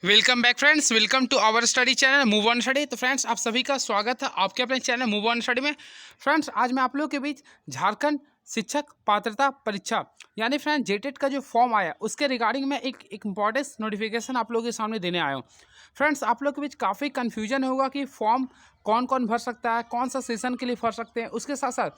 Welcome back friends, welcome to our study channel move on study. तो friends, आप सभी का स्वागत है आपके अपने चैनल मूव ऑन स्टडी में। फ्रेंड्स, आज मैं आप लोगों के बीच झारखंड शिक्षक पात्रता परीक्षा यानी फ्रेंड्स जेटेट का जो फॉर्म आया उसके रिगार्डिंग में एक इंपॉर्टेंट नोटिफिकेशन आप लोगों के सामने देने आया हूँ। फ्रेंड्स, आप लोग के बीच काफ़ी कन्फ्यूजन होगा कि फॉर्म कौन कौन भर सकता है, कौन सा सेशन के लिए भर सकते हैं, उसके साथ साथ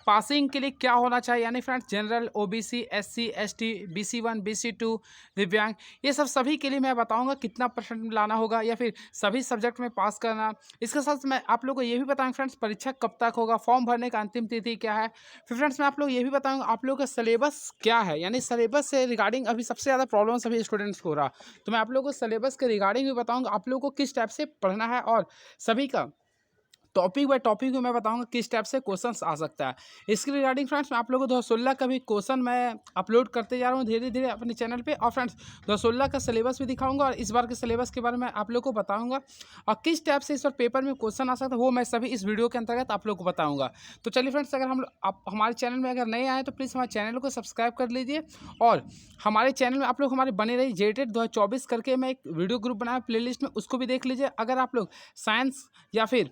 पासिंग के लिए क्या होना चाहिए, यानी friends general, OBC, SC, ST, BC1, BC2, दिव्यांग, ये सब सभी के लिए मैं बताऊंगा कितना परसेंट लाना होगा या फिर सभी सब्जेक्ट में पास करना। इसके साथ मैं आप लोगों को ये भी बताऊंगा फ्रेंड्स परीक्षा कब तक होगा, फॉर्म भरने का अंतिम तिथि क्या है। फिर फ्रेंड्स, मैं आप लोग ये भी बताऊंगा आप लोगों का सिलेबस क्या है, यानी सिलेबस से रिगार्डिंग अभी सबसे ज़्यादा प्रॉब्लम सभी स्टूडेंट्स को हो रहा। तो मैं आप लोगों को सिलेबस के रिगार्डिंग भी बताऊँगा आप लोगों को किस टाइप से पढ़ना है, और सभी का टॉपिक बाय टॉपिक में मैं बताऊंगा किस टाइप से क्वेश्चंस आ सकता है। इसके रिगार्डिंग फ्रेंड्स मैं आप लोगों को 2016 का भी क्वेश्चन मैं अपलोड करते जा रहा हूँ धीरे धीरे अपने चैनल पे, और फ्रेंड्स 2016 का सिलेबस भी दिखाऊंगा और इस बार के सिलेबस के बारे में आप लोग को बताऊंगा और किस टाइप से इस बार पेपर में क्वेश्चन आ सकता है वो मैं सभी इस वीडियो के अंतर्गत आप लोग को बताऊँगा। तो चलिए फ्रेंड्स, अगर आप हमारे चैनल में अगर नए आए तो प्लीज़ हमारे चैनल को सब्सक्राइब कर लीजिए, और हमारे चैनल में आप लोग हमारे बने रहिए। जेटेट 2024 करके मैं एक वीडियो ग्रुप बनाया प्लेलिस्ट में, उसको भी देख लीजिए। अगर आप लोग साइंस या फिर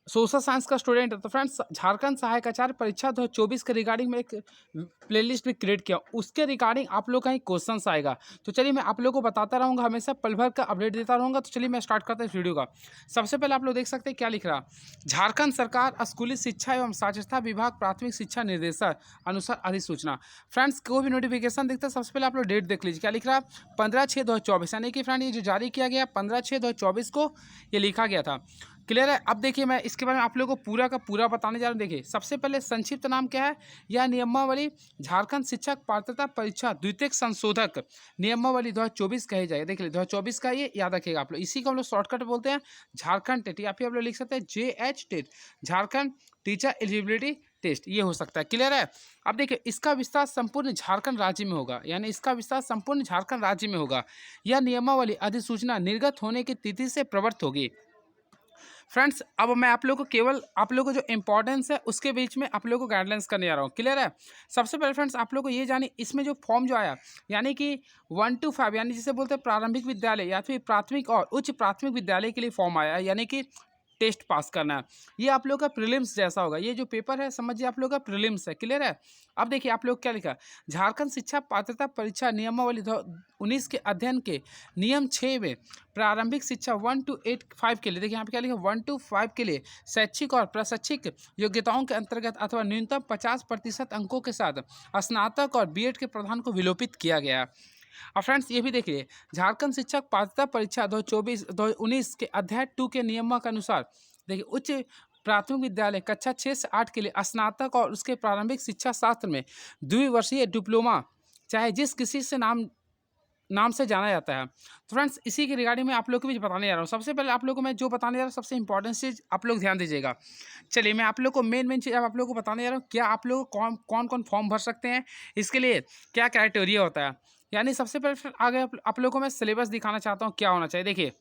सोशल साइंस का स्टूडेंट है तो फ्रेंड्स झारखंड सहायक आचार्य परीक्षा 2024 के रिगार्डिंग में एक प्लेलिस्ट भी क्रिएट किया, उसके रिगार्डिंग आप लोग का ही क्वेश्चन आएगा। तो चलिए मैं आप लोग को बताता रहूँगा, हमेशा पल भर का अपडेट देता रहूँगा। तो चलिए मैं स्टार्ट करता हूँ इस वीडियो का। सबसे पहले आप लोग देख सकते हैं क्या लिख रहा, झारखंड सरकार स्कूली शिक्षा एवं साक्षरता विभाग प्राथमिक शिक्षा निर्देशक अनुसार अधिसूचना। फ्रेंड्स, कोई भी नोटिफिकेशन दिखता है सबसे पहले आप लोग डेट देख लीजिए, क्या लिख रहा है 15/6/2024, यानी कि फ्रेंड ये जो जारी किया गया 15/6/2024 को ये लिखा गया था। क्लियर है। अब देखिए मैं इसके बारे में आप लोगों को पूरा का पूरा बताने जा रहा हूँ। देखिए सबसे पहले संक्षिप्त नाम क्या है, यह नियमावली झारखंड शिक्षक पात्रता परीक्षा द्वितीयक संशोधक नियमावली 2024 कही जाएगी। देखिए 2024 का ये याद रखिएगा आप लोग, इसी को हम लोग शॉर्टकट बोलते हैं झारखंड टेट, या फिर आप लोग लिख सकते हैं JH TET, Jharkhand teacher eligibility test, ये हो सकता है। क्लियर है। अब देखिए इसका विस्तार संपूर्ण झारखंड राज्य में होगा, यानी इसका विस्तार संपूर्ण झारखंड राज्य में होगा। यह नियमावली अधिसूचना निर्गत होने की तिथि से प्रवृत्त होगी। फ्रेंड्स, अब मैं आप लोगों को केवल आप लोगों को जो इंपॉर्टेंस है उसके बीच में आप लोगों को गाइडलाइंस करने जा रहा हूँ। क्लियर है। सबसे पहले फ्रेंड्स आप लोगों को ये जानिए, इसमें जो फॉर्म जो आया यानी कि 1 to 5 यानी जिसे बोलते हैं प्रारंभिक विद्यालय या फिर प्राथमिक और उच्च प्राथमिक विद्यालय के लिए फॉर्म आया है, यानी कि टेस्ट पास करना है। ये आप लोग का प्रीलिम्स जैसा होगा, ये जो पेपर है समझिए आप लोग का प्रीलिम्स है। क्लियर है। अब देखिए आप लोग क्या लिखा, झारखंड शिक्षा पात्रता परीक्षा नियमावली 19 के अध्ययन के नियम 6 में प्रारंभिक शिक्षा 1 to 5 के लिए, देखिए यहाँ पे क्या लिखा 1 to 5 के लिए शैक्षिक और प्रशैक्षिक योग्यताओं के अंतर्गत अथवा न्यूनतम 50% अंकों के साथ स्नातक और बीएड के प्रावधान को विलोपित किया गया है। अब फ्रेंड्स ये भी देखिए, झारखंड शिक्षक पात्रता परीक्षा 2024-2019 के अध्याय 2 के नियमों के अनुसार देखिए उच्च प्राथमिक विद्यालय कक्षा 6 से 8 के लिए स्नातक और उसके प्रारंभिक शिक्षा शास्त्र में द्विवर्षीय डिप्लोमा चाहे जिस किसी से नाम से जाना जाता है। तो फ्रेंड्स इसी के रिगार्डिंग में आप लोग को भी बताने जा रहा हूँ। सबसे पहले आप लोग को मैं जो बताने जा रहा हूँ सबसे इंपॉर्टेंट चीज़ आप लोग ध्यान दीजिएगा। चलिए मैं आप लोग को मेन चीज़ अब आप लोग को बताने जा रहा हूँ, क्या आप लोग कौन कौन फॉर्म भर सकते हैं, इसके लिए क्या क्राइटेरिया होता है। यानी सबसे पहले आगे आप लोग को मैं सिलेबस दिखाना चाहता हूँ क्या होना चाहिए। देखिए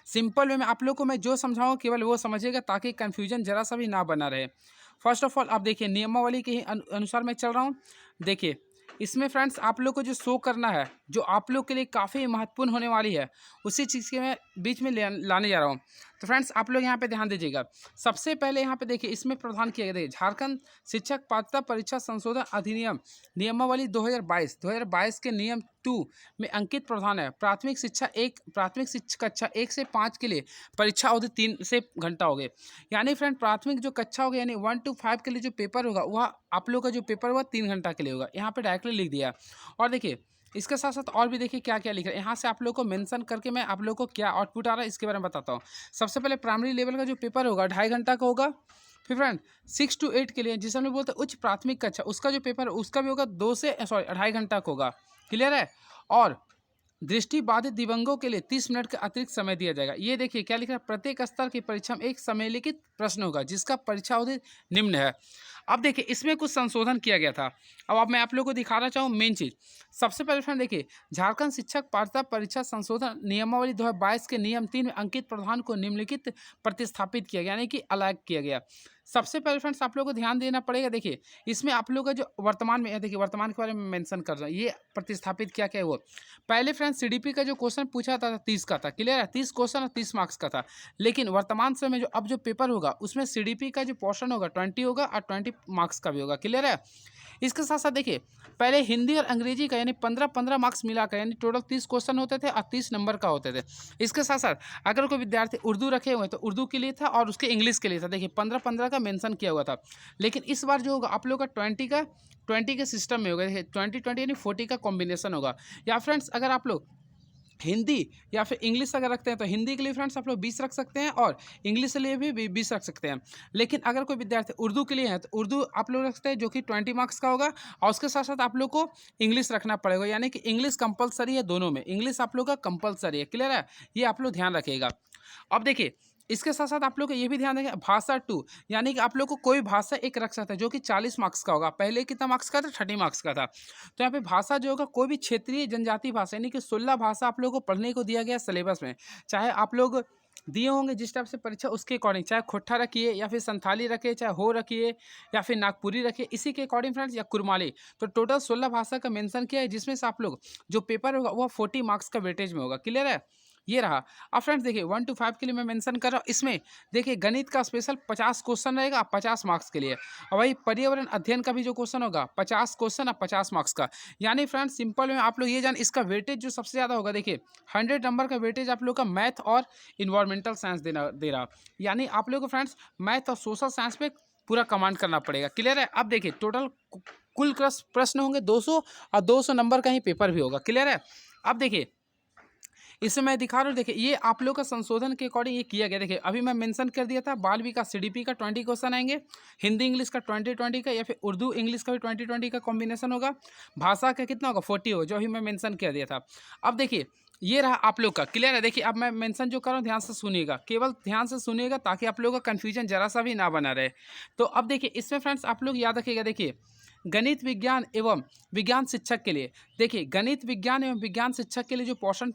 सिंपल वे में आप लोग को मैं जो समझाऊँ केवल वो समझिएगा ताकि कन्फ्यूजन जरा सा भी ना बना रहे। फर्स्ट ऑफ ऑल आप देखिए नियमावली के ही अनुसार मैं चल रहा हूँ। देखिए इसमें फ्रेंड्स आप लोग को जो शो करना है जो आप लोग के लिए काफ़ी महत्वपूर्ण होने वाली है उसी चीज़ के मैं बीच में लाने जा रहा हूँ। तो फ्रेंड्स आप लोग यहाँ पे ध्यान दीजिएगा। सबसे पहले यहाँ पे देखिए इसमें प्रावधान किया गया, देखिए झारखंड शिक्षक पात्रता परीक्षा संशोधन अधिनियम नियमावली 2022 के नियम 2 में अंकित प्रावधान है। प्राथमिक शिक्षा कक्षा 1 से 5 के लिए परीक्षा अवधि 3 से घंटा हो गए। यानी फ्रेंड प्राथमिक जो कक्षा होगा यानी 1 to 5 के लिए जो पेपर होगा वह आप लोग का जो पेपर होगा 3 घंटा के लिए होगा, यहाँ पे डायरेक्टली लिख दिया। और देखिए इसके साथ साथ और भी देखिए क्या क्या लिख रहा है, यहाँ से आप लोग को मेंशन करके मैं आप लोग को क्या आउटपुट आ रहा है इसके बारे में बताता हूँ। सबसे पहले प्राइमरी लेवल का जो पेपर होगा 2.5 घंटा का होगा। फिर फ्रेंड 6 to 8 के लिए जिसे हम लोग बोलते हैं उच्च प्राथमिक कक्षा, उसका जो पेपर है उसका भी होगा 2.5 घंटा का होगा। क्लियर है। और दृष्टि बाधित दिव्यांगों के लिए 30 मिनट का अतिरिक्त समय दिया जाएगा। ये देखिए क्या लिख रहा है, प्रत्येक स्तर की परीक्षा में एक समयलिखित प्रश्न होगा जिसका परीक्षा अवधि निम्न है। अब देखिए इसमें कुछ संशोधन किया गया था। अब मैं आप लोगों को दिखाना चाहूँ मेन चीज़। सबसे पहले फ्रेंड देखिए, झारखंड शिक्षक पात्रता परीक्षा संशोधन नियमावली 2022 के नियम 3 में अंकित प्रावधान को निम्नलिखित प्रतिस्थापित किया गया, यानी कि अलग किया गया। सबसे पहले फ्रेंड्स आप लोगों को ध्यान देना पड़ेगा। देखिए इसमें आप लोगों का जो वर्तमान में है, देखिए वर्तमान के बारे में मेंशन कर रहा हूँ, ये प्रतिस्थापित क्या क्या है वो। पहले फ्रेंड्स सीडीपी का जो क्वेश्चन पूछा था 30 का था, क्लियर है, 30 क्वेश्चन और 30 मार्क्स का था। लेकिन वर्तमान समय में जो अब जो पेपर होगा उसमें सीडीपी का जो पोर्शन होगा 20 होगा और 20 मार्क्स का भी होगा, क्लियर है। इसके साथ साथ देखिए पहले हिंदी और अंग्रेजी का यानी 15-15 मार्क्स मिलाकर यानी टोटल 30 क्वेश्चन होते थे और 30 नंबर का होते थे। इसके साथ साथ अगर कोई विद्यार्थी उर्दू रखे हुए तो उर्दू के लिए था और उसके इंग्लिश के लिए था। देखिए 15-15 का मेंशन किया हुआ था। लेकिन इस बार जो होगा आप लोग का 20 के सिस्टम में होगा। देखिए 20-20 यानी 40 का कॉम्बिनेशन होगा। या फ्रेंड्स अगर आप लोग हिंदी या फिर इंग्लिश अगर रखते हैं तो हिंदी के लिए फ्रेंड्स आप लोग 20 रख सकते हैं और इंग्लिश के लिए भी 20 रख सकते हैं। लेकिन अगर कोई विद्यार्थी उर्दू के लिए है तो उर्दू आप लोग रख सकते हैं जो कि 20 मार्क्स का होगा। और उसके साथ साथ आप लोग को इंग्लिश रखना पड़ेगा, यानी कि इंग्लिश कंपलसरी है, दोनों में इंग्लिश आप लोग का कंपलसरी है, क्लियर है। ये आप लोग ध्यान रखिएगा। अब देखिए इसके साथ साथ आप लोग को ये भी ध्यान रखें, भाषा 2 यानी कि आप लोग को कोई भाषा एक रख सकता है जो कि 40 मार्क्स का होगा। पहले कितना मार्क्स का था, 30 मार्क्स का था। तो यहाँ पे भाषा जो होगा कोई भी क्षेत्रीय जनजातीय भाषा यानी कि 16 भाषा आप लोग को पढ़ने को दिया गया सिलेबस में। चाहे आप लोग दिए होंगे जिस टाइप से परीक्षा उसके अकॉर्डिंग, चाहे खोट्ठा रखिए या फिर संथाली रखिए, चाहे हो रखिए या फिर नागपुरी रखिए, इसी के अकॉर्डिंग फ्रेंड्स, या कुरमाली। तो टोटल 16 भाषा का मेंशन किया है, जिसमें से आप लोग जो पेपर होगा वो 40 मार्क्स का वेटेज में होगा, क्लियर है। ये रहा। अब फ्रेंड्स देखिए 1 to 5 के लिए मैं मेंशन कर रहा हूँ। इसमें देखिए गणित का स्पेशल 50 क्वेश्चन रहेगा 50 मार्क्स के लिए, और वही पर्यावरण अध्ययन का भी जो क्वेश्चन होगा 50 क्वेश्चन और 50 मार्क्स का। यानी फ्रेंड्स सिंपल में आप लोग ये जान, इसका वेटेज जो सबसे ज़्यादा होगा, देखिए 100 नंबर का वेटेज आप लोग का मैथ और इन्वायरमेंटल साइंस दे रहा। यानी आप लोग को फ्रेंड्स मैथ और सोशल साइंस पे पूरा कमांड करना पड़ेगा, क्लियर है। अब देखिए टोटल कुल प्रश्न होंगे 200 और 200 नंबर का ही पेपर भी होगा, क्लियर है। अब देखिए इसमें मैं दिखा रहा हूँ, देखिए ये आप लोग का संशोधन के अकॉर्डिंग ये किया गया। देखिए अभी मैं मेंशन कर दिया था बाल विकास सीडीपी का 20 क्वेश्चन आएंगे, हिंदी इंग्लिश का 20-20 का, या फिर उर्दू इंग्लिश का भी 20-20 का कॉम्बिनेशन होगा। भाषा का कितना होगा 40 होगा, जो अभी मैं मेंशन कर दिया था। अब देखिए ये रहा आप लोग का, क्लियर है। देखिए अब मैं मेंशन जो कर रहा हूँ ध्यान से सुनिएगा, केवल ध्यान से सुनिएगा ताकि आप लोगों का कन्फ्यूजन जरा सा भी ना बना रहे। तो अब देखिए इसमें फ्रेंड्स आप लोग याद रखिएगा, देखिए गणित विज्ञान एवं विज्ञान शिक्षक के लिए, देखिए गणित विज्ञान एवं विज्ञान शिक्षक के लिए जो पोर्शन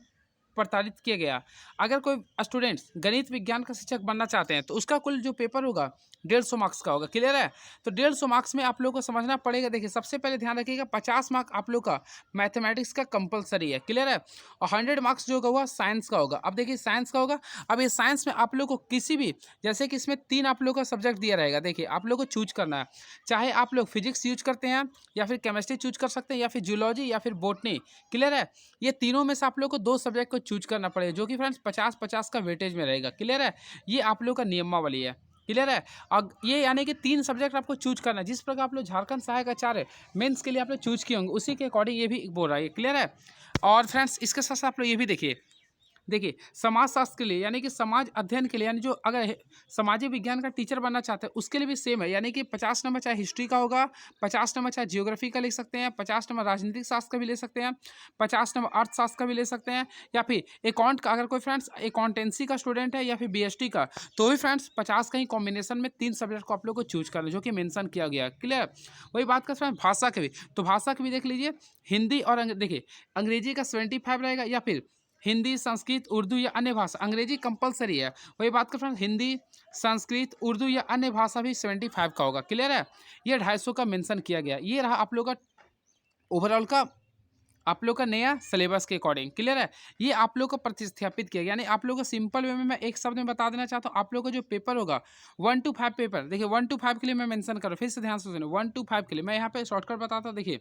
प्रताड़ित किया गया, अगर कोई स्टूडेंट्स गणित विज्ञान का शिक्षक बनना चाहते हैं तो उसका कुल जो पेपर होगा 150 मार्क्स का होगा, क्लियर है। तो 150 मार्क्स में आप लोग को समझना पड़ेगा। देखिए सबसे पहले ध्यान रखिएगा 50 मार्क्स आप लोग का मैथमेटिक्स का कंपलसरी है, क्लियर है। और 100 मार्क्स जो होगा साइंस का होगा। अब देखिए साइंस का होगा, अब ये साइंस में आप लोग को किसी भी, जैसे कि इसमें 3 आप लोग का सब्जेक्ट दिया रहेगा, देखिए आप लोग को चूज करना है। चाहे आप लोग फिजिक्स यूज करते हैं या फिर केमिस्ट्री चूज कर सकते हैं या फिर जूलॉजी या फिर बोटनी, क्लियर है। ये तीनों में से आप लोग को 2 सब्जेक्ट को चूज करना पड़ेगा, जो कि फ्रेंड्स 50-50 का वेटेज में रहेगा, क्लियर है। ये आप लोग का नियमावली है, क्लियर है। और ये यानी कि 3 सब्जेक्ट आपको चूज करना है, जिस प्रकार आप लोग झारखंड सहायक आचार्य मेंस के लिए आप लोग चूज किए होंगे उसी के अकॉर्डिंग ये भी बोल रहा है, क्लियर है। और फ्रेंड्स इसके साथ साथ आप लोग ये भी देखिए, देखिए समाजशास्त्र के लिए यानी कि समाज अध्ययन के लिए, यानी जो अगर सामाजिक विज्ञान का टीचर बनना चाहते हैं उसके लिए भी सेम है। यानी कि 50 नंबर चाहे हिस्ट्री का होगा, 50 नंबर चाहे जियोग्राफी का ले सकते हैं, 50 नंबर राजनीतिक शास्त्र का भी ले सकते हैं, 50 नंबर अर्थशास्त्र का भी ले सकते हैं, या फिर अकाउंट का, अगर कोई फ्रेंड्स अकाउंटेंसी का स्टूडेंट है या फिर बीएसटी का, तो भी फ्रेंड्स 50 का ही कॉम्बिनेशन में 3 सब्जेक्ट को आप लोग को चूज करना है, जो कि मेंशन किया गया, क्लियर। वही बात कर फ्रेंड्स भाषा के भी, तो भाषा के भी देख लीजिए हिंदी और देखिए अंग्रेजी का 75 रहेगा, या फिर हिंदी संस्कृत उर्दू या अन्य भाषा, अंग्रेजी कंपलसरी है। वही बात कर फ्रेंड्स हिंदी संस्कृत उर्दू या अन्य भाषा भी 75 का होगा, क्लियर है। ये 250 का मेंशन किया गया। ये रहा आप लोग का ओवरऑल का, आप लोग का नया सिलेबस के अकॉर्डिंग, क्लियर है। ये आप लोग को प्रतिस्थापित किया गया, यानी आप लोग को सिंपल वे में मैं एक शब्द में बता देना चाहता हूँ। आप लोग का जो पेपर होगा 1 to 5 पेपर, देखिए 1 to 5 के लिए मैं मेंशन कर रहा हूँ, फिर से ध्यान से सुनिए। 1 to 5 के लिए मैं यहाँ पे शॉर्टकट बताता हूँ। देखिए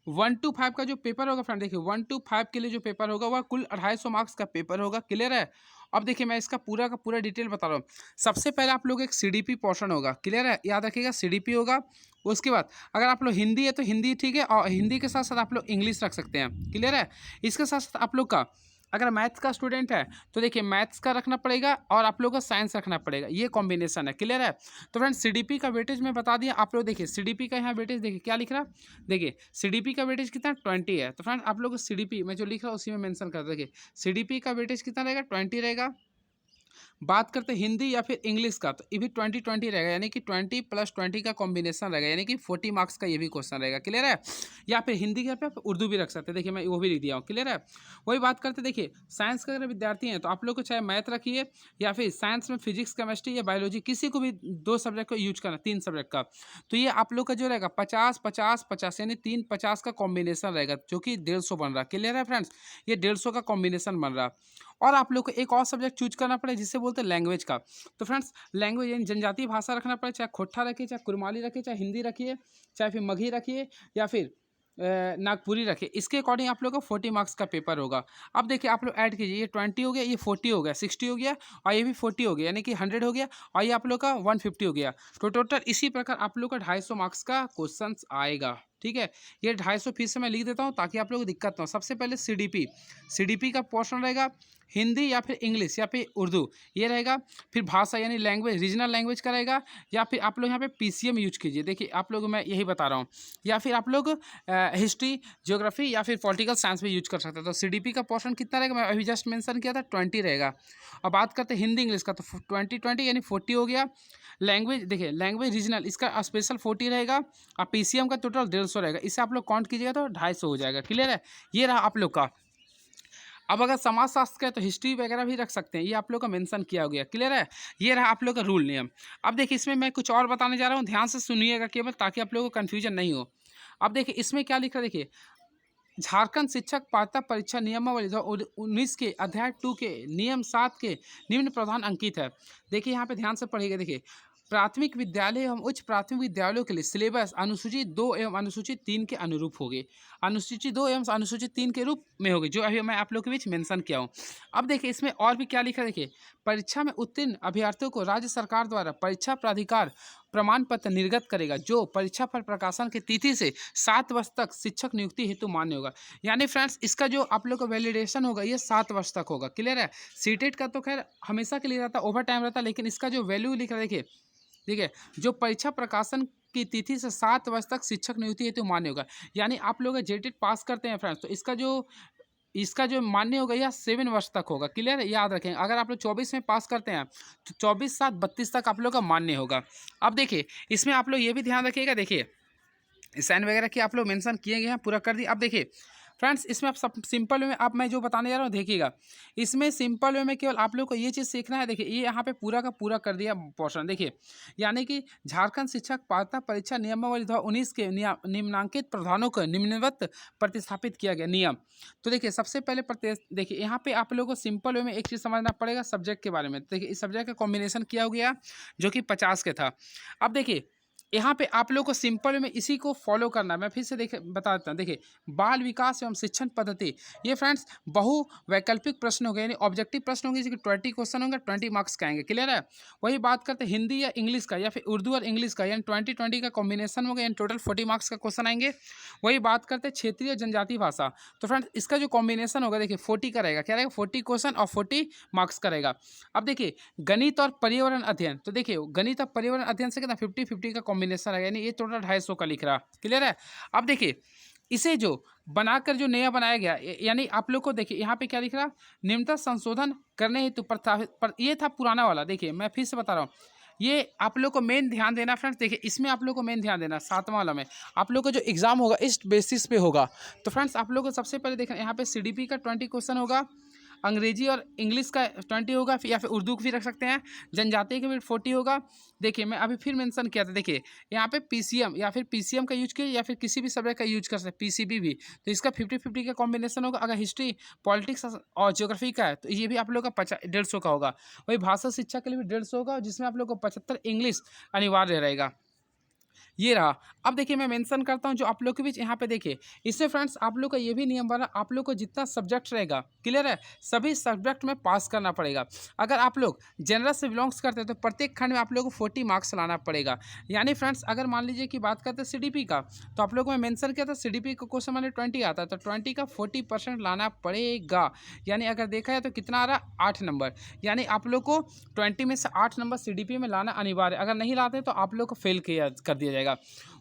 1 to 5 का जो पेपर होगा फ्रेंड, देखिए 1 to 5 के लिए जो पेपर होगा वह कुल 250 मार्क्स का पेपर होगा, क्लियर है। अब देखिए मैं इसका पूरा का पूरा डिटेल बता रहा हूँ। सबसे पहले आप लोग एक सीडीपी पोर्शन होगा, क्लियर है, याद रखिएगा सीडीपी होगा। उसके बाद अगर आप लोग हिंदी है तो हिंदी ठीक है, और हिंदी के साथ साथ आप लोग इंग्लिश रख सकते हैं, क्लियर है। इसके साथ साथ आप लोग का अगर मैथ्स का स्टूडेंट है तो देखिए मैथ्स का रखना पड़ेगा और आप लोग का साइंस रखना पड़ेगा, ये कॉम्बिनेशन है, क्लियर है। तो फ्रेंड्स सीडीपी का वेटेज मैं बता दिया आप लोग। देखिए सीडीपी का यहाँ वेटेज देखिए क्या लिख रहा है, देखिए सीडीपी का वेटेज कितना 20 है। तो फ्रेंड्स आप लोग सीडीपी मैं जो लिख रहा हूँ उसी में मेंशन कर, देखिए सीडीपी का वेटेज कितना रहेगा 20 रहेगा। बात करते हैं हिंदी या फिर इंग्लिश का, तो ये भी 20-20 रहेगा, यानी कि 20+20 का कॉम्बिनेशन रहेगा, यानी कि 40 मार्क्स का ये भी क्वेश्चन रहेगा। क्लियर है? या फिर हिंदी के पे आप उर्दू भी रख सकते हैं, देखिए मैं वो भी लिख दिया हूँ। क्लियर है? वही बात करते देखिए साइंस के अगर विद्यार्थी हैं तो आप लोग को चाहे मैथ रखिए या फिर साइंस में फिजिक्स, केमिस्ट्री या बायोलॉजी, किसी को भी 2 सब्जेक्ट को यूज करना, 3 सब्जेक्ट का, तो ये आप लोग का जो रहेगा 50-50-50, यानी 3 50 का कॉम्बिनेशन रहेगा, जो कि 150 बन रहा है। क्लियर है फ्रेंड्स? ये 150 का कॉम्बिनेशन बन रहा। और आप लोग को एक और सब्जेक्ट चूज करना पड़े जिसे बोलते हैं लैंग्वेज का। तो फ्रेंड्स लैंग्वेज यानी जनजातीय भाषा रखना पड़े, चाहे खोट्ठा रखिए, चाहे कुरमाली रखिए, चाहे हिंदी रखिए, चाहे फिर मगही रखिए, या फिर नागपुरी रखिए। इसके अकॉर्डिंग आप लोग का 40 मार्क्स का पेपर होगा। अब देखिए आप लोग ऐड कीजिए, ये 20 हो गया, ये 40 हो गया, 60 हो गया, और ये भी 40 हो गया, यानी कि 100 हो गया, और ये आप लोग का 150 हो गया। तो टोटल इसी प्रकार आप लोग का 250 मार्क्स का क्वेश्चन आएगा। ठीक है, ये 250 फिर से मैं लिख देता हूँ ताकि आप लोग को दिक्कत ना हो। सबसे पहले सीडीपी का पोर्शन रहेगा, हिंदी या फिर इंग्लिश या फिर उर्दू ये रहेगा। फिर भाषा यानी लैंग्वेज, रीजनल लैंग्वेज का रहेगा, या फिर आप लोग यहाँ पे पीसीएम यूज कीजिए। देखिए आप लोग, मैं यही बता रहा हूँ, या फिर आप लोग हिस्ट्री, ज्योग्राफी या फिर पॉलिटिकल साइंस भी यूज कर सकते हैं। तो सीडीपी का पोर्शन कितना रहेगा, मैं अभी जस्ट मेंशन किया था 20 रहेगा। अब बात करते हैं हिंदी इंग्लिश का, तो 20-20 यानी 40 हो गया। लैंग्वेज देखिए, लैंग्वेज रीजनल इसका स्पेशल 40 रहेगा, और पीसीएम का टोटल 150 रहेगा। इसे आप लोग काउंट कीजिएगा तो 250 हो जाएगा। क्लियर है? ये रहा आप लोग का। अब अगर समाजशास्त्र का है तो हिस्ट्री वगैरह भी रख सकते हैं, ये आप लोग का मेंशन किया गया। क्लियर है? ये रहा आप लोग का रूल नियम। अब देखिए इसमें मैं कुछ और बताने जा रहा हूँ, ध्यान से सुनिएगा केवल, ताकि आप लोगों को कन्फ्यूजन नहीं हो। अब देखिए इसमें क्या लिखा है, देखिए झारखंड शिक्षक पात्रता परीक्षा नियमावली 2019 के अध्याय 2 के नियम 7 के निम्न प्रावधान अंकित है। देखिए यहाँ पे ध्यान से पढ़िएगा। देखिए प्राथमिक विद्यालय एवं उच्च प्राथमिक विद्यालयों के लिए सिलेबस अनुसूचित 2 एवं अनुसूचित 3 के अनुरूप होगी। अनुसूचित 2 एवं अनुसूचित 3 के रूप में होगी, जो अभी मैं आप लोग के बीच मेंशन किया हूँ। अब देखिए इसमें और भी क्या लिखा है, देखिए परीक्षा में उत्तीर्ण अभ्यर्थियों को राज्य सरकार द्वारा परीक्षा प्राधिकार प्रमाण पत्र निर्गत करेगा, जो परीक्षा फल प्रकाशन की तिथि से 7 वर्ष तक शिक्षक नियुक्ति हेतु मान्य होगा। यानी फ्रेंड्स इसका जो आप लोग का वैलिडेशन होगा ये 7 वर्ष तक होगा। क्लियर है? सीटेट का तो खैर हमेशा के लिए रहता, ओवर टाइम रहता, लेकिन इसका जो वैल्यू लिखा है देखिए, ठीक है, जो परीक्षा प्रकाशन की तिथि से 7 वर्ष तक शिक्षक नियुक्ति हेतु मान्य होगा। यानी आप लोग जेटेट पास करते हैं फ्रेंड्स, तो इसका जो मान्य होगा यह 7 वर्ष तक होगा। क्लियर है? याद रखें, अगर आप लोग 24 में पास करते हैं तो 24/7/32 तक आप लोग का मान्य होगा। अब देखिए इसमें आप लोग ये भी ध्यान रखिएगा, देखिए साइन वगैरह की आप लोग मेंशन किए गए हैं, पूरा कर दिए। अब देखिए फ्रेंड्स इसमें आप सब सिंपल वे में, आप मैं जो बताने जा रहा हूँ देखिएगा, इसमें सिंपल वे में केवल आप लोग को ये चीज़ सीखना है। देखिए ये यहाँ पे पूरा का पूरा कर दिया पोर्शन। देखिए यानी कि झारखंड शिक्षक पात्रता परीक्षा नियमावली 2019 के निम्नांकित प्रावधानों को निम्नवत प्रतिस्थापित किया गया नियम। तो देखिए सबसे पहले देखिए यहाँ पे आप लोगों को सिंपल वे में एक चीज़ समझना पड़ेगा सब्जेक्ट के बारे में। देखिए इस सब्जेक्ट का कॉम्बिनेशन किया हो गया जो कि 50 के था। अब देखिए यहाँ पे आप लोग को सिंपल में इसी को फॉलो करना है। मैं फिर से बता देता हूँ। देखिए बाल विकास एवं शिक्षण पद्धति, ये फ्रेंड्स बहु वैकल्पिक प्रश्न हो गए, यानी ऑब्जेक्टिव प्रश्न होंगे, जिसके 20 क्वेश्चन होंगे, 20 मार्क्स का आएंगे। क्लियर है? वही बात करते हैं हिंदी या इंग्लिश का, या फिर उर्दू और इंग्लिश का, यानी 20-20 का कॉम्बिनेशन होगा, यानी टोटल 40 मार्क्स का क्वेश्चन आएंगे। वही बात करते हैं क्षेत्रीय जनजातीय भाषा, तो फ्रेंड्स इसका जो कॉम्बिनेशन होगा देखिए 40 का रहेगा। क्या रहेगा? 40 क्वेश्चन और 40 मार्क्स का रहेगा। अब देखिए गणित और पर्यावरण अध्ययन, तो देखिए गणित और पर्यावरण अध्ययन से कितना 50-50 का कॉम्बिनेशन रहेगा, यानी ये टोटल 250 का लिख रहा। क्लियर है? अब देखिए इसे जो बनाकर जो नया बनाया गया, यानी आप लोग को देखिए यहाँ पे क्या लिख रहा, निम्नतम संशोधन करने हेतु पर ये था पुराना वाला। देखिए मैं फिर से बता रहा हूँ, ये आप लोग को मेन ध्यान देना फ्रेंड्स। देखिए इसमें आप लोग को मेन ध्यान देना, 7वां वाला में आप लोग को जो एग्जाम होगा इस बेसिस पे होगा। तो फ्रेंड्स आप लोग को सबसे पहले देखना, यहाँ पे सीडीपी का 20 क्वेश्चन होगा, अंग्रेजी और इंग्लिश का 20 होगा, या फिर उर्दू को भी रख सकते हैं, जनजातीय का भी 40 होगा। देखिए मैं अभी फिर मेंशन किया था, देखिए यहाँ पे पीसीएम या फिर पीसीएम का यूज कीजिए, या फिर किसी भी सब्जेक्ट का यूज कर सकते हैं, पीसीबी भी, तो इसका 50-50 का कॉम्बिनेशन होगा। अगर हिस्ट्री, पॉलिटिक्स और ज्योग्राफी का है तो ये भी आप लोग का 150 का होगा। वही भाषा शिक्षा के लिए भी 150 होगा, जिसमें आप लोग को 75 इंग्लिश अनिवार्य रहेगा। ये रहा। अब देखिए मैं मेंशन करता हूँ जो आप लोग के बीच, यहाँ पे देखिए इससे फ्रेंड्स आप लोग का ये भी नियम बना, आप लोग को जितना सब्जेक्ट रहेगा, क्लियर है, सभी सब्जेक्ट में पास करना पड़ेगा। अगर आप लोग जनरल से बिलोंग्स करते हैं तो प्रत्येक खंड में आप लोग को 40 मार्क्स लाना पड़ेगा। यानी फ्रेंड्स अगर मान लीजिए कि बात करते हैं सीडीपी का, तो आप लोग को मैं मेंशन किया था सीडीपी का क्वेश्चन मैंने 20 आता है, तो 20 का 40% लाना पड़ेगा। यानी अगर देखा जाए तो कितना आ रहा, 8 नंबर। यानी आप लोग को 20 में से 8 नंबर सीडीपी में लाना अनिवार्य है। अगर नहीं लाते तो आप लोग को फेल कर दिया जाएगा।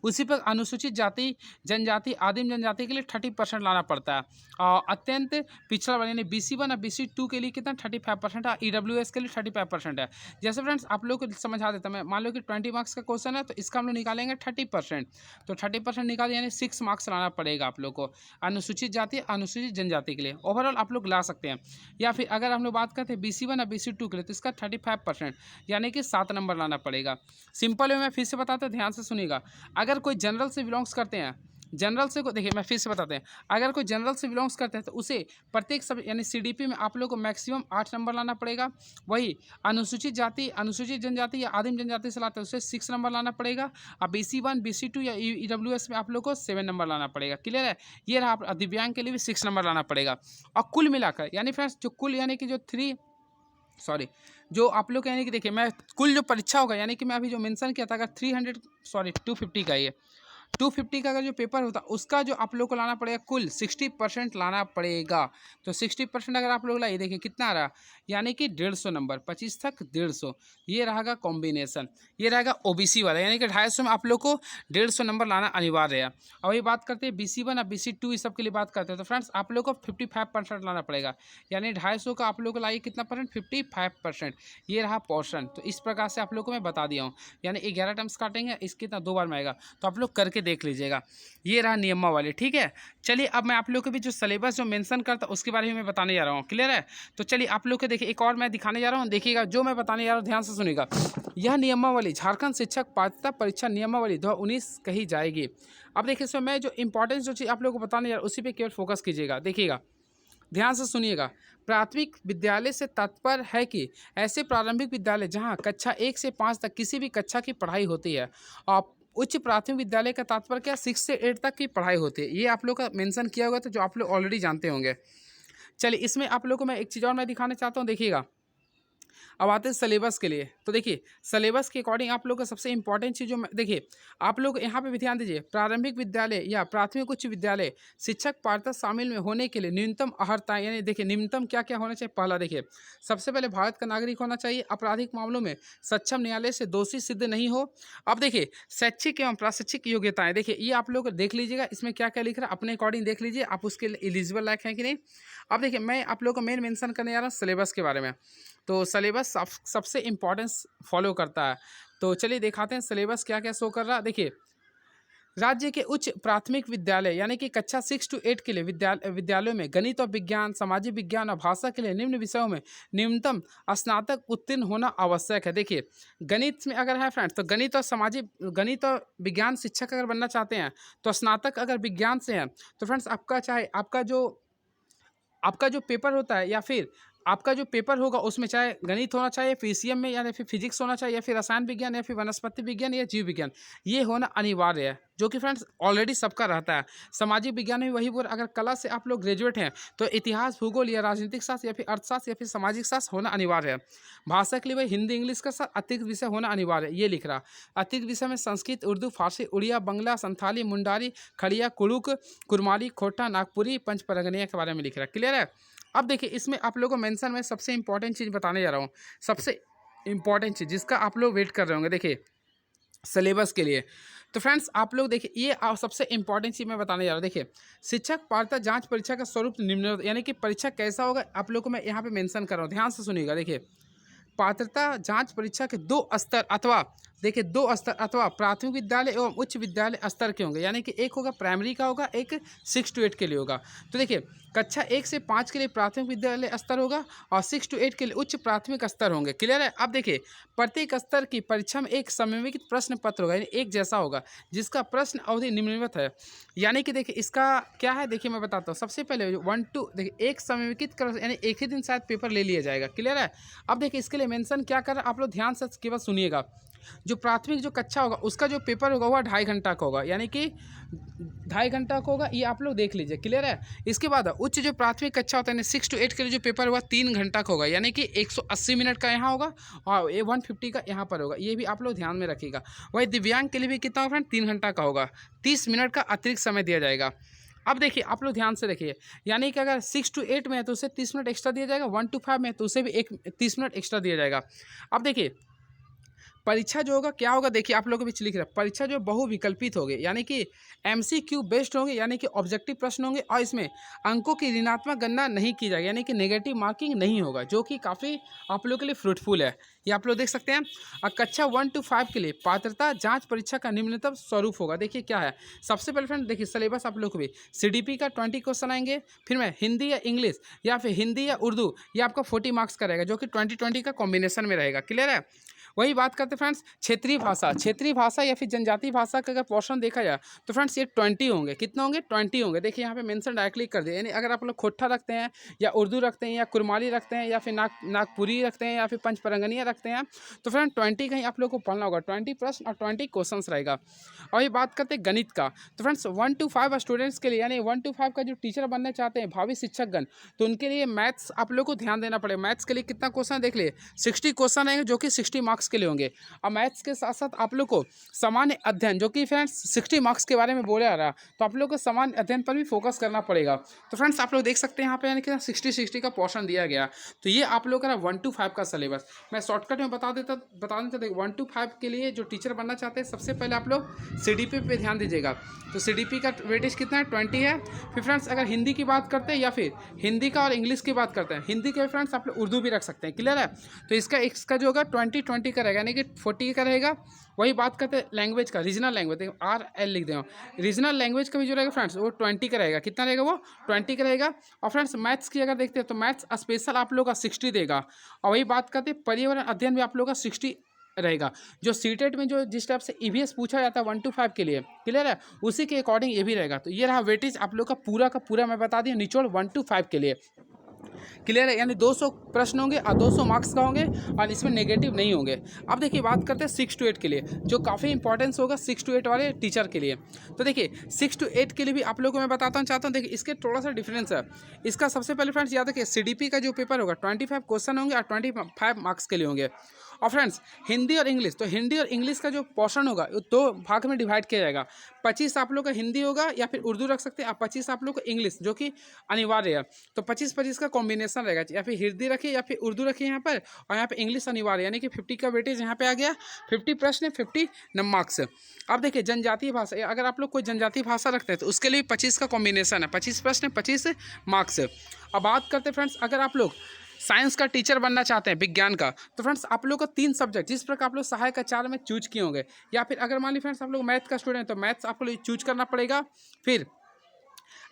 उसी पर अनुसूचित जाति जनजाति आदिम जनजाति के लिए 30% लाना पड़ता है। और अत्यंत पिछड़ा वर्ग यानी BC1 और BC2 के लिए कितना 35% है। EWS के लिए 35% है। जैसे फ्रेंड्स आप लोग को समझा देता मैं, मान लो कि 20 मार्क्स का क्वेश्चन है तो इसका हम लोग निकालेंगे 30%, तो 30% निकाल यानी 6 मार्क्स लाना पड़ेगा आप लोग को अनुसूचित जाति अनुसूचित जनजाति के लिए। ओवरऑल आप लोग ला सकते हैं। या फिर अगर हम लोग बात करते हैं BC1 और BC2 के लिए तो इसका 35% यानी कि 7 नंबर लाना पड़ेगा। सिंपल वे में फिर से बताता हूँ, ध्यान से सुनिएगा। अगर कोई जनरल से बिलोंग्स करते हैं, जनरल से को देखिए मैं फिर से बताते हैं, अगर कोई जनरल से बिलोंग्स करते हैं तो उसे प्रत्येक सब यानी CDP में आप लोग को मैक्सिमम 8 नंबर लाना पड़ेगा। वही अनुसूचित जाति अनुसूचित जनजाति या आदिम जनजाति से लाते हैं उसे 6 नंबर लाना पड़ेगा। और BC1 BC2 या EWS में आप लोग को 7 नंबर लाना पड़ेगा। क्लियर है? ये रहा। दिव्यांग के लिए भी 6 नंबर लाना पड़ेगा। और कुल मिलाकर यानी फ्रेंड्स जो कुल यानी कि जो आप लोग यानी कि देखिए मैं कुल जो परीक्षा होगा यानी कि मैं अभी जो मेंशन किया था, अगर 250 का ये 250 का अगर जो पेपर होता उसका जो आप लोग को लाना पड़ेगा कुल 60% लाना पड़ेगा। तो 60% अगर आप लोग लाइए देखिए कितना आ रहा यानी कि 150 नंबर, 25 तक 150। ये रहेगा कॉम्बिनेशन, ये रहेगा OBC वाला यानी कि 250 में आप लोग को 150 नंबर लाना अनिवार्य है। और वही बात करते हैं BC1 और BC2 इस सब के लिए बात करते हैं तो फ्रेंड्स आप लोग को 55% लाना पड़ेगा यानी 250 का आप लोग को लाइए कितना परसेंट 55%। ये रहा पोर्शन। तो इस प्रकार से आप लोग को मैं बता दिया हूँ यानी 11 टर्म्स काटेंगे, इसके इतना 2 बार में आएगा तो आप लोग करके देख लीजिएगा। ये रहा नियमावली। ठीक है, चलिए अब मैं आप लोग को भी जो सिलेबस जो मेंशन करता उसके बारे में मैं बताने जा रहा हूँ। क्लियर है? तो चलिए आप लोग को देखिए एक और मैं दिखाने जा रहा हूँ, देखिएगा जो मैं बताने जा रहा हूँ ध्यान से सुनिएगा। यह नियमावली झारखंड शिक्षक पात्रता परीक्षा नियमावली 2019 कही जाएगी। अब देखिए इसमें मैं जो इंपॉर्टेंस जो चीज़ आप लोग को बताने जा रहा हूँ उसी पर केवल फोकस कीजिएगा। देखिएगा ध्यान से सुनिएगा। प्राथमिक विद्यालय से तात्पर्य है कि ऐसे प्रारंभिक विद्यालय जहां कक्षा 1 से 5 तक किसी भी कक्षा की पढ़ाई होती है। और उच्च प्राथमिक विद्यालय का तात्पर्य क्या 6 से 8 तक की पढ़ाई होती है। ये आप लोग का मेंशन किया हुआ था जो आप लोग ऑलरेडी जानते होंगे। चलिए इसमें आप लोग को मैं एक चीज़ और मैं दिखाना चाहता हूँ। देखिएगा अब आते हैं सिलेबस के लिए। तो देखिए सिलेबस के अकॉर्डिंग आप लोग का सबसे इंपॉर्टेंट चीज़ जो देखिए आप लोग यहाँ पे भी ध्यान दीजिए। प्रारंभिक विद्यालय या प्राथमिक उच्च विद्यालय शिक्षक पात्रता शामिल में होने के लिए न्यूनतम अर्हता यानी देखिए न्यूनतम क्या क्या होना चाहिए। पहला देखिए सबसे पहले भारत का नागरिक होना चाहिए, आपराधिक मामलों में सक्षम न्यायालय से दोषी सिद्ध नहीं हो। अब देखिए शैक्षिक एवं प्रशिक्षिक योग्यताएं देखिए ये आप लोग देख लीजिएगा, इसमें क्या क्या लिख रहा है अपने अकॉर्डिंग देख लीजिए आप उसके लिए एलिजिबल लायक हैं कि नहीं। अब देखिए मैं आप लोग को मेन मेंशन करने जा रहा हूँ सिलेबस के बारे में। तो सिलेबस सबसे इम्पॉर्टेंस फॉलो करता है। तो चलिए दिखाते हैं सिलेबस क्या क्या शो कर रहा है। देखिए राज्य के उच्च प्राथमिक विद्यालय यानी कि कक्षा 6 से 8 के लिए विद्यालयों में गणित और विज्ञान, सामाजिक विज्ञान और भाषा के लिए निम्न विषयों में न्यूनतम स्नातक उत्तीर्ण होना आवश्यक है। देखिए गणित में अगर है फ्रेंड्स तो गणित और विज्ञान शिक्षक अगर बनना चाहते हैं तो स्नातक अगर विज्ञान से है तो फ्रेंड्स आपका जो पेपर होता है या फिर आपका जो पेपर होगा उसमें चाहे गणित होना चाहिए PCM में या फिर फिजिक्स होना चाहिए या फिर रसायन विज्ञान या फिर वनस्पति विज्ञान या जीव विज्ञान, ये होना अनिवार्य है जो कि फ्रेंड्स ऑलरेडी सबका रहता है। सामाजिक विज्ञान में वही बोल, अगर कला से आप लोग ग्रेजुएट हैं तो इतिहास भूगोल या राजनीतिक शास्त्र या फिर अर्थशास्त्र या फिर सामाजिक शास्त्र होना अनिवार्य है। भाषा के लिए वही हिंदी इंग्लिश का साथ अतिरिक्त विषय होना अनिवार्य है। ये लिख रहा अतिरिक्त विषय में संस्कृत, उर्दू, फारसी, उड़िया, बंगला, संथाली, मुंडारी, खड़िया, कुड़ुक, कुरमाली, खोटा, नागपुरी, पंच परगनिया के बारे में लिख रहा है। क्लियर है? अब देखिए इसमें आप लोगों को मेंशन में सबसे इंपॉर्टेंट चीज़ बताने जा रहा हूँ, सबसे इंपॉर्टेंट चीज़ जिसका आप लोग वेट कर रहे होंगे। देखिए सिलेबस के लिए तो फ्रेंड्स आप लोग देखिए ये सबसे इंपॉर्टेंट चीज़ मैं बताने जा रहा हूँ। देखिए शिक्षक पात्रता जांच परीक्षा का स्वरूप निम्न यानी कि परीक्षा कैसा होगा आप लोग को मैं यहाँ पे मेंशन कर रहा हूँ, ध्यान से सुनिएगा। देखिए पात्रता जांच परीक्षा के 2 स्तर अथवा प्राथमिक विद्यालय एवं उच्च विद्यालय स्तर के होंगे यानी कि एक होगा प्राइमरी का होगा, एक 6 से 8 के लिए होगा। तो देखिए कक्षा 1 से 5 के लिए प्राथमिक विद्यालय स्तर होगा और 6 से 8 के लिए उच्च प्राथमिक स्तर होंगे। क्लियर है? अब देखिए प्रत्येक स्तर की परीक्षा में एक समन्वित प्रश्न पत्र होगा यानी एक जैसा होगा जिसका प्रश्न अवधि निम्नलिखित है। यानी कि देखिए इसका क्या है देखिए मैं बताता हूँ। सबसे पहले 1 2 देखिए एक समन्वित यानी एक ही दिन शायद पेपर ले लिया जाएगा। क्लियर है? अब देखिए इसके लिए मेंशन क्या कर रहा है आप लोग ध्यान से केवल सुनिएगा। जो प्राथमिक जो कक्षा होगा उसका जो पेपर होगा वह 2.5 घंटा का होगा यानी कि 2.5 घंटा का होगा, ये आप लोग देख लीजिए। क्लियर है? इसके बाद उच्च जो प्राथमिक कक्षा होता है 6 से 8 के लिए जो पेपर होगा 3 घंटा का होगा यानी कि 180 मिनट का यहाँ होगा और 150 का यहाँ पर होगा, ये भी आप लोग ध्यान में रखिएगा। वही दिव्यांग के लिए भी कितना होगा 3 घंटा का होगा, 30 मिनट का अतिरिक्त समय दिया जाएगा। अब देखिए आप लोग ध्यान से देखिए यानी कि अगर 6 से 8 में है तो उसे 30 मिनट एक्स्ट्रा दिया जाएगा, 1 से 5 में है तो उसे भी 30 मिनट एक्स्ट्रा दिया जाएगा। अब देखिए परीक्षा जो होगा क्या होगा, देखिए आप लोगों के बीच लिख रहा है, परीक्षा जो बहुविकल्पित होगी, यानी कि एमसीक्यू बेस्ड होंगे, यानी कि ऑब्जेक्टिव प्रश्न होंगे, और इसमें अंकों की ऋणात्मक गणना नहीं की जाएगी, यानी कि नेगेटिव मार्किंग नहीं होगा, जो कि काफ़ी आप लोगों के लिए फ्रूटफुल है। ये आप लोग देख सकते हैं। और कक्षा 1 to 5 के लिए पात्रता जांच परीक्षा का निम्नतम स्वरूप होगा। देखिए क्या है, सबसे पहले फ्रेंड देखिए सिलेबस आप लोग को भी सीडीपी का 20 क्वेश्चन आएंगे, फिर में हिंदी या इंग्लिश या फिर हिंदी या उर्दू, ये आपका 40 मार्क्स का रहेगा, जो कि 20-20 का कॉम्बिनेशन में रहेगा। क्लियर है। वही बात करते हैं फ्रेंड्स क्षेत्रीय भाषा या फिर जनजातीय भाषा का अगर पोर्शन देखा जाए तो फ्रेंड्स ये 20 होंगे। कितने होंगे? 20 होंगे। देखिए यहाँ पे मेंशन डायरेक्टली कर दिया, यानी अगर आप लोग खोट्ठा रखते हैं या उर्दू रखते हैं या कुरमाली रखते हैं या फिर नागपुरी रखते हैं या फिर पंचपरंगनिया रखते हैं तो फ्रेंड 20 का ही आप लोग को पढ़ना होगा। 20 प्रश्न और 20 क्वेश्चन रहेगा। और वही बात करते हैं गणित का, तो फ्रेंड्स 1 to 5 स्टूडेंट्स के लिए, यानी 1 to 5 का जो टीचर बनना चाहते हैं भावी शिक्षकगण, तो उनके लिए मैथ्स आप लोग को ध्यान देना पड़ेगा। मैथ्स के लिए कितना क्वेश्चन देख लिए, 60 क्वेश्चन आएंगे, जो कि 60 मार्क्स के लिए होंगे। और मैथ्स के साथ साथ आप लोग को सामान्य अध्ययन, जो कि फ्रेंड्स 60 मार्क्स के बारे में बोला जा रहा है, तो आप लोग को सामान्य अध्ययन पर भी फोकस करना पड़ेगा। तो फ्रेंड्स आप लोग देख सकते हैं यहाँ पे, यानी कि 60 का पोर्शन दिया गया। तो ये आप लोग का 1 to 5 का सिलेबस मैं शॉर्टकट में बता देता। देखिए 1 to 5 के लिए जो टीचर बनना चाहते हैं, सबसे पहले आप लोग सीडीपी पे ध्यान दीजिएगा। तो सीडीपी का वेटेज कितना है? 20 है। फिर फ्रेंड्स अगर हिंदी की बात करते हैं या फिर हिंदी का और इंग्लिश की बात करते हैं, हिंदी के फ्रेंड्स आप लोग उर्दू भी रख सकते हैं। क्लियर है। तो इसका जो होगा 20 का रहेगा, यानी कि 40 का रहेगा। वही बात करते हैं लैंग्वेज का, रीजनल लैंग्वेज, देखो RL लिख दें। रीजनल लैंग्वेज का भी जो रहेगा फ्रेंड्स वो 20 का रहेगा। कितना रहेगा? वो 20 का रहेगा। और फ्रेंड्स मैथ्स की अगर देखते हैं तो मैथ्स स्पेशल आप लोग का 60 देगा। और वही बात करते हैं पर्यावरण अध्ययन भी आप लोग का 60 रहेगा। जो सीटेट में जो जिस टाइप से ईवीएस पूछा जाता है 1 to 5 के लिए, क्लियर है, उसी के अकॉर्डिंग ये भी रहेगा। तो ये रहा वेटेज आप लोग का पूरा मैं बता दिया निचोड़ 1 to 5 के लिए। क्लियर है। यानी 200 प्रश्न होंगे और 200 मार्क्स का होंगे और इसमें नेगेटिव नहीं होंगे। अब देखिए बात करते हैं 6 to 8 के लिए, जो काफ़ी इंपॉर्टेंस होगा 6 to 8 वाले टीचर के लिए। तो देखिए 6 to 8 के लिए भी आप लोगों को मैं बताता हूँ चाहता हूँ। देखिए इसके थोड़ा सा डिफरेंस है। इसका सबसे पहले फ्रेंड्स याद रखिए, सीडीपी का जो पेपर होगा 25 क्वेश्चन होंगे और 25 मार्क्स के लिए होंगे। और फ्रेंड्स हिंदी और इंग्लिश, तो हिंदी और इंग्लिश का जो पोर्शन होगा वो 2 भाग में डिवाइड किया जाएगा। 25 आप लोग का हिंदी होगा या फिर उर्दू रख सकते हैं, और 25 आप लोग को इंग्लिश, जो कि अनिवार्य है। तो 25-25 का कॉम्बिनेशन रहेगा, या फिर हिंदी रखिए या फिर उर्दू रखिए यहाँ पर, और यहाँ पे इंग्लिश अनिवार्य, यानी कि 50 का वेटेज यहाँ पे आ गया। 50 प्रश्न 50 मार्क्स। अब देखिए जनजातीय भाषा, अगर आप लोग कोई जनजातीय भाषा रखते हैं तो उसके लिए 25 का कॉम्बिनेशन है, 25 प्रश्न 25 मार्क्स। अब बात करते हैं फ्रेंड्स, अगर आप लोग साइंस का टीचर बनना चाहते हैं, विज्ञान का, तो फ्रेंड्स आप लोग को 3 सब्जेक्ट जिस प्रकार आप लोग सहायक आचार्य में चूज किए होंगे, या फिर अगर मान ली फ्रेंड्स आप लोग मैथ का स्टूडेंट, तो मैथ्स आपको चूज करना पड़ेगा। फिर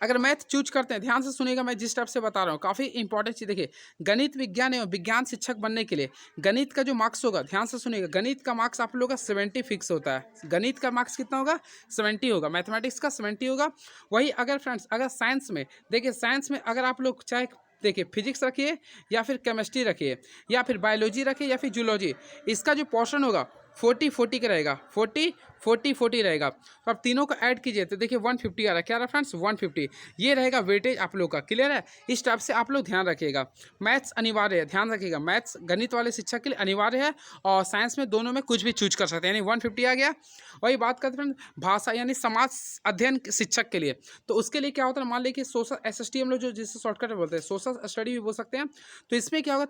अगर मैथ चूज करते हैं, ध्यान से सुनिएगा मैं जिस टाइप से बता रहा हूँ, काफ़ी इंपॉर्टेंट चीज़। देखिए गणित विज्ञान एवं विज्ञान शिक्षक बनने के लिए गणित का जो मार्क्स होगा, ध्यान से सुनिएगा, गणित का मार्क्स आप लोग का 70 फिक्स होता है। गणित का मार्क्स कितना होगा? 70 होगा। मैथमेटिक्स का 70 होगा। वही अगर फ्रेंड्स अगर साइंस में, देखिए साइंस में अगर आप लोग चाहे देखिए फिजिक्स रखिए या फिर केमिस्ट्री रखिए या फिर बायोलॉजी रखिए या फिर जूलॉजी, इसका जो पोर्शन होगा 40-40 का रहेगा। 40-40 रहेगा। तो आप तीनों को ऐड कीजिए तो देखिए 150 आ रहा है। क्या रहा फ्रेंड्स? 150। ये रहेगा वेटेज आप लोग का। क्लियर है। इस टाइप से आप लोग ध्यान रखिएगा। मैथ्स अनिवार्य है, ध्यान रखिएगा। मैथ्स गणित वाले शिक्षक के लिए अनिवार्य है, और साइंस में दोनों में कुछ भी चूज कर सकते हैं, यानी 150 आ गया। वही बात करते हैं भाषा यानी समाज अध्ययन शिक्षक के लिए, तो उसके लिए क्या होता है, मान लीजिए सोशल SST हम लोग जो जिससे शॉर्टकट में बोलते हैं, सोशल स्टडी भी बोल सकते हैं। तो इसमें क्या होगा,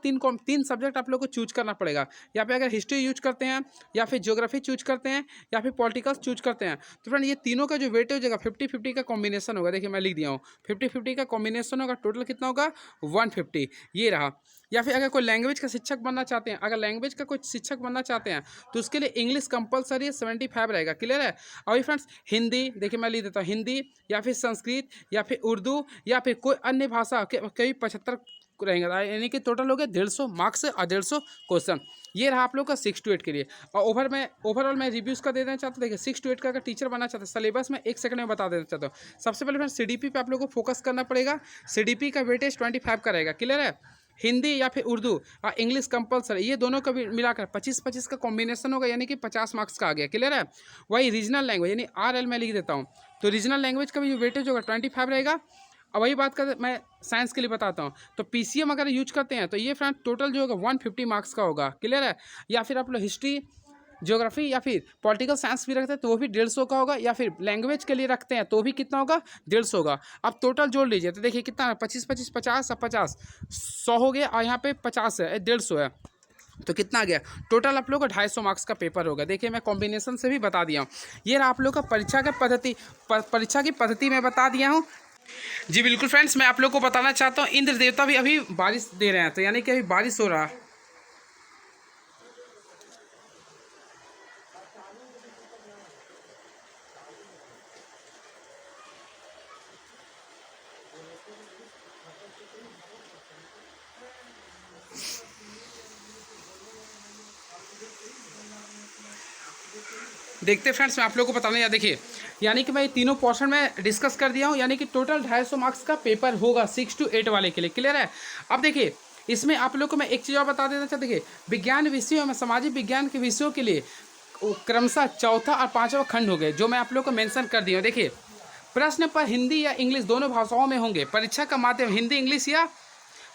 3 सब्जेक्ट आप लोग को चूज करना पड़ेगा। यहाँ पे अगर हिस्ट्री यूज करते हैं या फिर ज्योग्राफी चूज करते हैं या फिर पॉलिटिकल चूज करते हैं, तो फ्रेंड ये तीनों का जो वेट हो जाएगा 50-50 का कॉम्बिनेशन होगा। देखिए मैं लिख दिया हूँ 50-50 का कॉम्बिनेशन होगा। टोटल कितना होगा? 150। ये रहा। या फिर अगर कोई लैंग्वेज का शिक्षक बनना चाहते हैं, अगर लैंग्वेज का कोई शिक्षक बनना चाहते हैं तो उसके लिए इंग्लिश कंपलसरी 75 रहेगा। क्लियर है। और फ्रेंड्स हिंदी, देखिए मैं लिख देता हूँ, हिंदी या फिर संस्कृत या फिर उर्दू या फिर कोई अन्य भाषा कई 75 रहेंगे, यानी कि टोटल हो गया 150 मार्क्स और 150 क्वेश्चन। ये रहा आप लोग का 6 to 8 के लिए। और ओवरऑल मैं रिव्यूज़ का दे देना चाहता हूँ। देखिए 6 to 8 का अगर टीचर बनना चाहते हैं, सिलेबस में 1 सेकंड में बता देना चाहता हूँ। सबसे पहले फ्रेंड्स सीडीपी पे आप लोगों को फोकस करना पड़ेगा। सीडीपी का वेटेज 25 का रहेगा। क्लियर है। हिंदी या फिर उर्दू और इंग्लिश कंपलसरी, ये दोनों का भी मिलाकर 25-25 का कॉम्बिनेशन होगा, यानी कि 50 मार्क्स का आ गया। क्लियर है। वही रीजनल लैंग्वेज यानी RL में लिख देता हूँ, तो रीजनल लैंग्वेज का भी जो वेटेज होगा 25 रहेगा। अब वही बात करते मैं साइंस के लिए बताता हूँ, तो PCM अगर यूज करते हैं तो ये फ्रेंड टोटल जो होगा 150 मार्क्स का होगा। क्लियर है। या फिर आप लोग हिस्ट्री ज्योग्राफी या फिर पॉलिटिकल साइंस भी रखते हैं तो वो भी 150 का होगा, या फिर लैंग्वेज के लिए रखते हैं तो भी कितना होगा? 150 होगा। अब टोटल जोड़ लीजिए तो देखिए कितना है, 25-25 50 और 50 100 हो गया, और यहाँ पे 50 है, 150 है। तो कितना आ गया टोटल आप लोग को 250 मार्क्स का पेपर होगा। देखिए मैं कॉम्बिनेशन से भी बता दिया हूँ। ये रहा आप लोग का परीक्षा की पद्धति मैं बता दिया हूँ। जी बिल्कुल फ्रेंड्स, मैं आप लोग को बताना चाहता हूँ इंद्र देवता भी अभी बारिश दे रहे हैं, तो यानी कि अभी बारिश हो रहा है। देखते फ्रेंड्स, मैं आप लोगों को बताने या देखिए, यानी कि मैं तीनों पोर्शन में डिस्कस कर दिया हूँ, यानी कि टोटल 250 मार्क्स का पेपर होगा 6 to 8 वाले के लिए। क्लियर है। अब देखिए इसमें आप लोग को मैं एक चीज़ और बता देना चाहता। देखिए विज्ञान विषयों में सामाजिक विज्ञान के विषयों के लिए क्रमशः चौथा और पाँचवा खंड हो गए, जो मैं आप लोग को मेंशन कर दिया हूँ। देखिए प्रश्न पर हिंदी या इंग्लिश दोनों भाषाओं में होंगे। परीक्षा का माध्यम हिंदी इंग्लिश या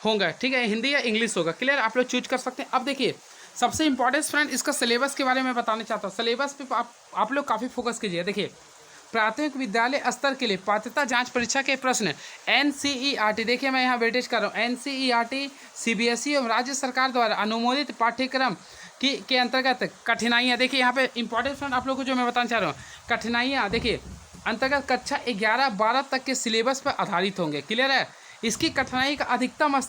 होगा, ठीक है, हिंदी या इंग्लिश होगा। क्लियर, आप लोग चूज कर सकते हैं। अब देखिए सबसे इंपॉर्टेंट फ्रेंड इसका सिलेबस के बारे में बताना चाहता हूँ। सिलेबस पे आप लोग काफ़ी फोकस कीजिए। देखिए प्राथमिक विद्यालय स्तर के लिए पात्रता जांच परीक्षा के प्रश्न NCERT, देखिए मैं यहाँ वेटेज कर रहा हूँ, NCERT CBSE और राज्य सरकार द्वारा अनुमोदित पाठ्यक्रम के अंतर्गत कठिनाइयाँ। देखिए यहाँ पे इंपॉर्टेंट फ्रेंड आप लोग को जो मैं बताना चाह रहा हूँ, कठिनाइयाँ देखिए अंतर्गत कक्षा 11-12 तक के सिलेबस पर आधारित होंगे। क्लियर है। इसकी कठिनाई का अधिकतम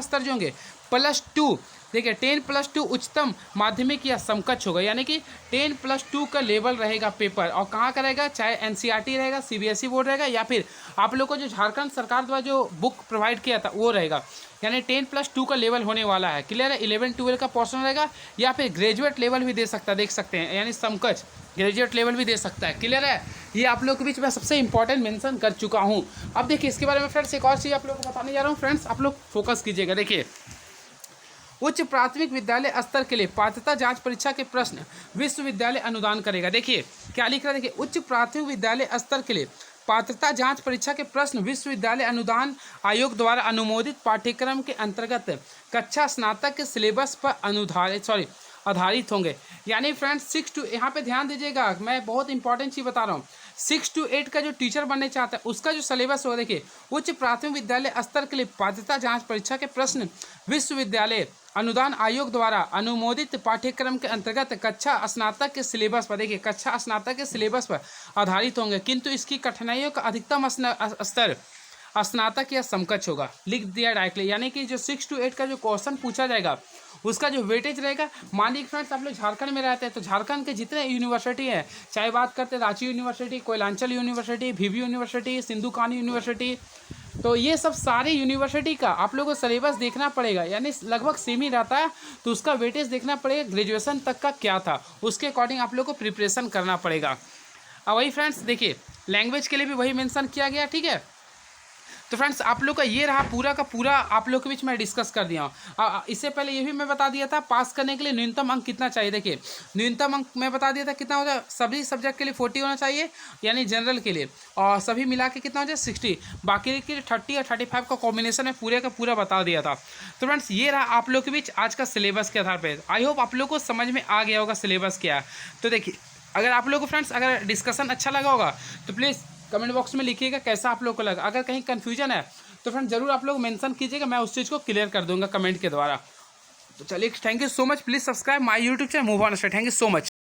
स्तर जो होंगे +2, देखिए 10+2 उच्चतम माध्यमिक या समकक्ष होगा, यानी कि 10+2 का लेवल रहेगा पेपर। और कहाँ का रहेगा, चाहे NCERT रहेगा, CBSE बोर्ड रहेगा, या फिर आप लोग को जो झारखंड सरकार द्वारा जो बुक प्रोवाइड किया था वो रहेगा, यानी 10+2 का लेवल होने वाला है। क्लियर है। 11-12 का पोर्शन रहेगा, या फिर ग्रेजुएट लेवल भी दे सकता है, देख सकते हैं, यानी समकक्ष ग्रेजुएट लेवल भी दे सकता है। क्लियर है। ये आप लोग के बीच में सबसे इंपॉर्टेंट मेंशन कर चुका हूँ। अब देखिए इसके बारे में फ्रेंड्स एक और चीज़ आप लोग को बताने जा रहा हूँ। फ्रेंड्स आप लोग फोकस कीजिएगा। देखिए उच्च प्राथमिक विद्यालय स्तर के लिए पात्रता जांच परीक्षा के प्रश्न विश्वविद्यालय अनुदान करेगा। देखिए क्या लिख रहा है, देखिए उच्च प्राथमिक विद्यालय स्तर के लिए पात्रता जांच परीक्षा के प्रश्न विश्वविद्यालय अनुदान आयोग द्वारा अनुमोदित पाठ्यक्रम के अंतर्गत कक्षा स्नातक के सिलेबस पर आधारित होंगे। यानी फ्रेंड्स 6 to, यहाँ पे ध्यान दीजिएगा, मैं बहुत इंपॉर्टेंट चीज़ बता रहा हूँ। 6 to 8 का जो टीचर बनने चाहता है उसका जो सिलेबस होगा, देखिए उच्च प्राथमिक विद्यालय स्तर के लिए पात्रता जांच परीक्षा के प्रश्न विश्वविद्यालय अनुदान आयोग द्वारा अनुमोदित पाठ्यक्रम के अंतर्गत कक्षा स्नातक के सिलेबस पर, देखिए कक्षा स्नातक के सिलेबस पर आधारित होंगे, किंतु इसकी कठिनाइयों का अधिकतम स्तर स्नातक या समकक्ष होगा। लिख दिया डायरेक्टली, यानी कि जो 6 to 8 का जो क्वेश्चन पूछा जाएगा उसका जो वेटेज रहेगा, मानिए फ्रेंड्स आप लोग झारखंड में रहते हैं तो झारखंड के जितने यूनिवर्सिटी हैं, चाहे बात करते हैं Ranchi university, Koylanchal university, VV university, Sido Kanhu university, तो ये सब सारी यूनिवर्सिटी का आप लोगों को सिलेबस देखना पड़ेगा, यानी लगभग सेम ही रहता है, तो उसका वेटेज देखना पड़ेगा ग्रेजुएशन तक का क्या था, उसके अकॉर्डिंग आप लोग को प्रिपरेशन करना पड़ेगा। अब वही फ्रेंड्स देखिए लैंग्वेज के लिए भी वही मेंशन किया गया। ठीक है, तो फ्रेंड्स आप लोग का ये रहा पूरा का पूरा आप लोग के बीच में डिस्कस कर दिया हूँ। इससे पहले ये भी मैं बता दिया था पास करने के लिए न्यूनतम अंक कितना चाहिए। देखिए न्यूनतम अंक मैं बता दिया था कितना हो जाए, सभी सब्जेक्ट के लिए 40 होना चाहिए, यानी जनरल के लिए, और सभी मिला के कितना हो जाए 60, बाकी के लिए 30 और 35 का कॉम्बिनेशन है, पूरे का पूरा बता दिया था। तो फ्रेंड्स ये रहा आप लोग के बीच आज का सिलेबस के आधार पर। आई होप आप लोग को समझ में आ गया होगा सिलेबस क्या है। तो देखिए अगर आप लोग को फ्रेंड्स अगर डिस्कशन अच्छा लगा होगा तो प्लीज़ कमेंट बॉक्स में लिखिएगा कैसा आप लोग को लगा। अगर कहीं कन्फ्यूजन है तो फ्रेंड जरूर आप लोग मेंशन कीजिएगा, मैं उस चीज़ को क्लियर कर दूंगा कमेंट के द्वारा। तो चलिए thank you so much, please subscribe my YouTube channel move on study. Thank you so much.